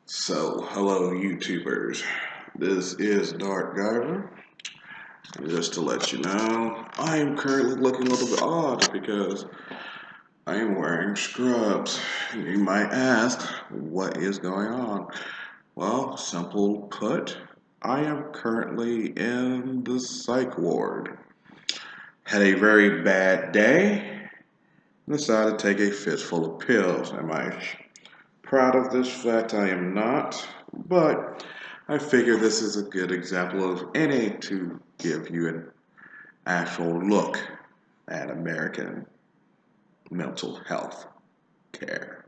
Hello YouTubers. This is Dark Guyver. And just to let you know, I am currently looking a little bit odd because I am wearing scrubs. You might ask, what is going on? Well, simple put, I am currently in the psych ward. Had a very bad day, decided to take a fistful of pills. Am I proud of this fact? I am not, but I figure this is a good example of NA to give you an actual look at American mental health care.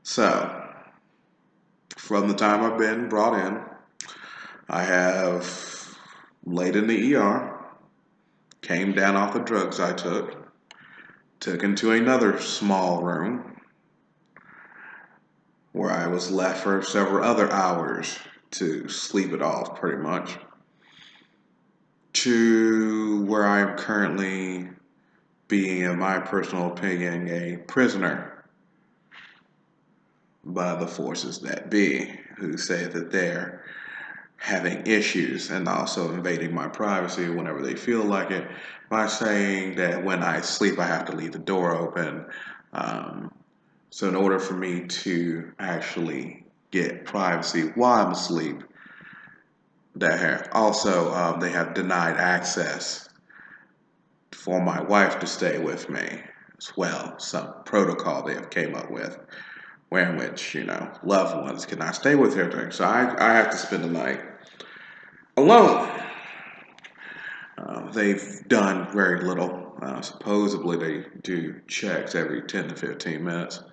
So, from the time I've been brought in, I have laid in the ER, came down off the drugs I took into another small room where I was left for several other hours to sleep it off pretty much, to where I am currently being, in my personal opinion, a prisoner by the forces that be, who say that they're having issues and also invading my privacy whenever they feel like it by saying that when I sleep, I have to leave the door open. So in order for me to actually get privacy while I'm asleep, they have denied access for my wife to stay with me as well. Some protocol they have came up with, where in which loved ones cannot stay with her. So I have to spend the night alone. They've done very little. Supposedly they do checks every 10 to 15 minutes.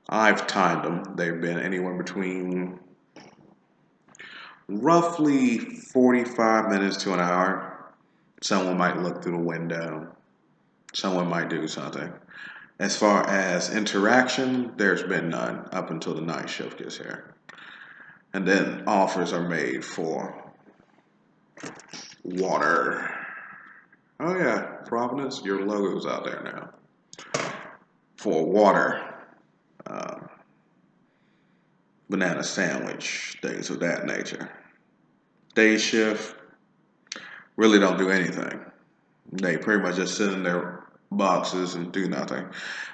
I've timed them. They've been anywhere between roughly 45 minutes to an hour. Someone might look through the window. Someone might do something. As far as interaction, there's been none up until the night shift gets here. And then offers are made for water. Oh yeah, Providence, your logo's out there now. For water, uh, banana sandwich, things of that nature. Day shift, really don't do anything. They pretty much just sit in their boxes and do nothing.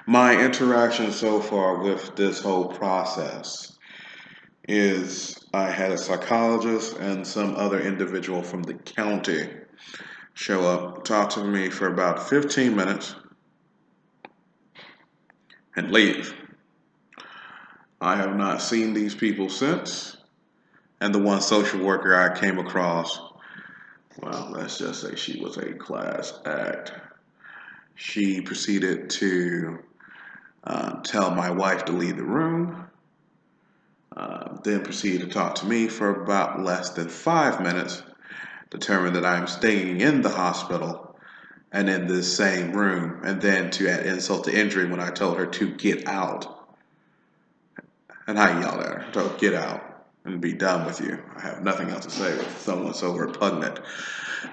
My interaction so far with this whole process is I had a psychologist and some other individual from the county show up, talk to me for about 15 minutes, and leave. I have not seen these people since, and the one social worker I came across, well, let's just say she was a class act. She proceeded to tell my wife to leave the room, then proceeded to talk to me for about less than 5 minutes, determined that I'm staying in the hospital and in this same room, and then to add insult to injury when I told her to get out. And I yelled at her, so get out and be done with you. I have nothing else to say with someone so repugnant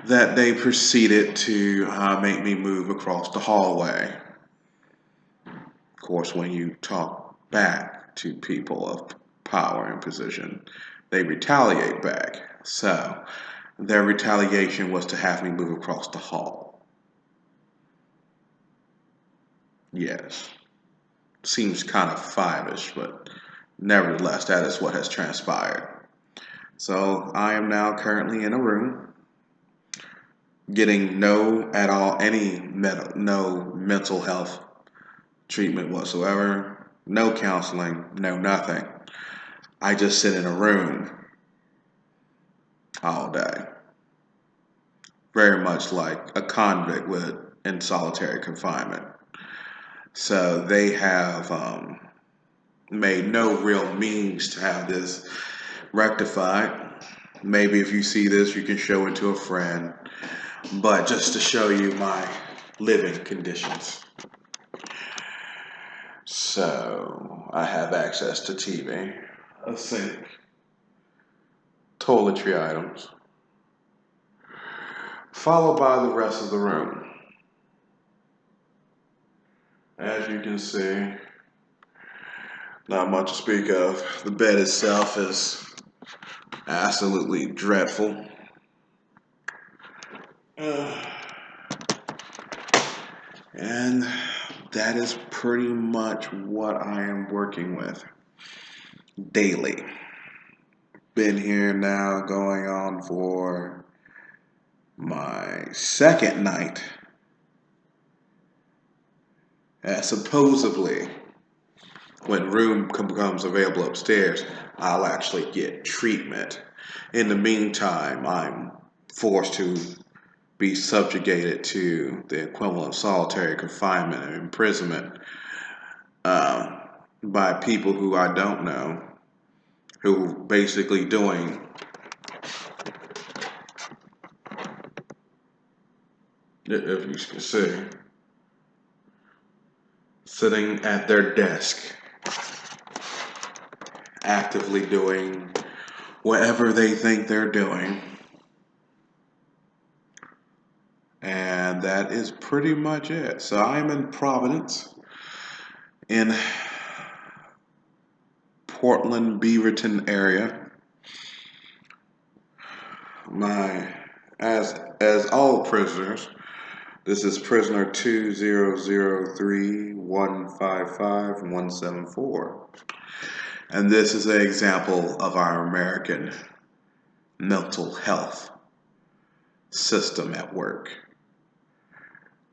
that they proceeded to make me move across the hallway. Of course, when you talk back to people of power and position, they retaliate back. So their retaliation was to have me move across the hall. Yes. Seems kind of five-ish, but nevertheless, that is what has transpired. So I am now currently in a room getting no mental health treatment whatsoever, no counseling, no nothing. I just sit in a room all day, very much like a convict in solitary confinement. So they have made no real means to have this rectified. Maybe if you see this, you can show it to a friend. But just to show you my living conditions. So I have access to TV, a sink, toiletry items, followed by the rest of the room. As you can see, Not much to speak of. The bed itself is absolutely dreadful. Uh, and that is pretty much what I am working with daily. Been here now going on for my second night. Supposedly, when room becomes available upstairs, I'll actually get treatment. In the meantime, I'm forced to be subjugated to the equivalent of solitary confinement and imprisonment um, by people who I don't know, who basically doing, if you can see, sitting at their desk, actively doing whatever they think they're doing. And that is pretty much it. So I'm in Providence, in Portland, Beaverton area. As all prisoners, this is prisoner 2003155174. And this is an example of our American mental health system at work.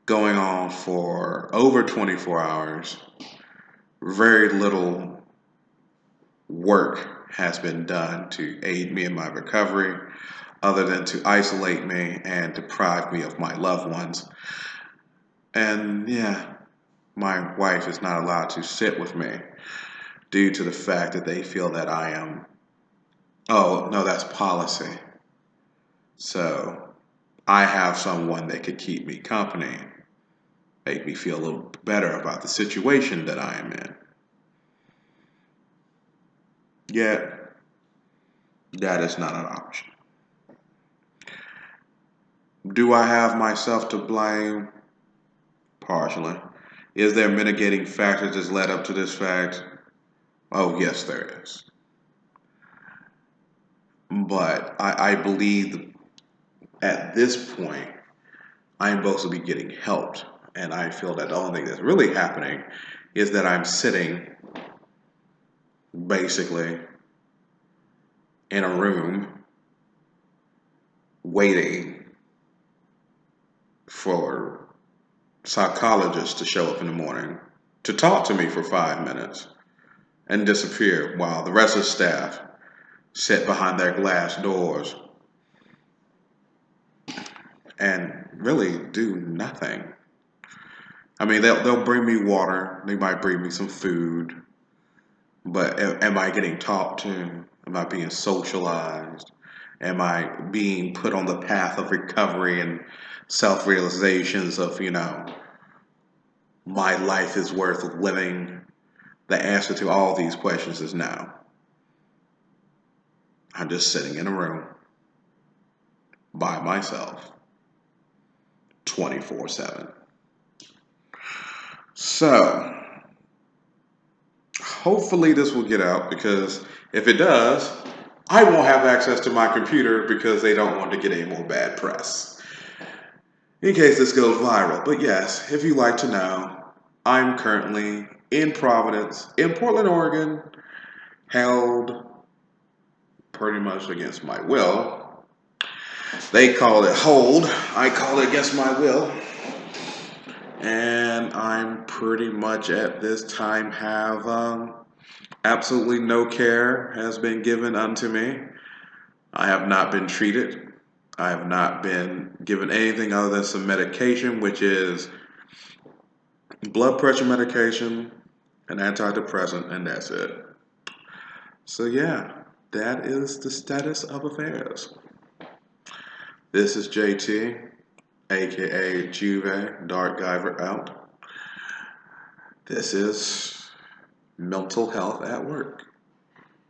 Going on for over 24 hours, very little work has been done to aid me in my recovery, other than to isolate me and deprive me of my loved ones. And yeah, my wife is not allowed to sit with me due to the fact that they feel that I am, oh, no, that's policy. So I have someone that could keep me company, make me feel a little better about the situation that I am in. Yet, that is not an option. Do I have myself to blame? Partially. Is there mitigating factors that's led up to this fact? Oh, yes, there is. But I believe at this point, I'm supposed to be getting helped. And I feel that the only thing that's really happening is that I'm sitting basically in a room waiting for psychologists to show up in the morning to talk to me for 5 minutes and disappear while the rest of the staff sit behind their glass doors and really do nothing. I mean, they'll bring me water, they might bring me some food, but am I getting talked to? Am I being socialized? Am I being put on the path of recovery and self-realizations of, my life is worth living? The answer to all these questions is no. I'm just sitting in a room by myself 24/7. So, hopefully this will get out, because if it does, I won't have access to my computer because they don't want to get any more bad press, in case this goes viral. But yes, if you'd like to know, I'm currently in Providence, in Portland, Oregon, held pretty much against my will. They call it hold, I call it against my will. And I'm pretty much at this time have absolutely no care has been given unto me. I have not been treated. I have not been given anything other than some medication, which is blood pressure medication, an antidepressant, and that's it. So yeah, that is the status of affairs. This is JT, aka Juve, Dark Guyver out. This is mental health at work.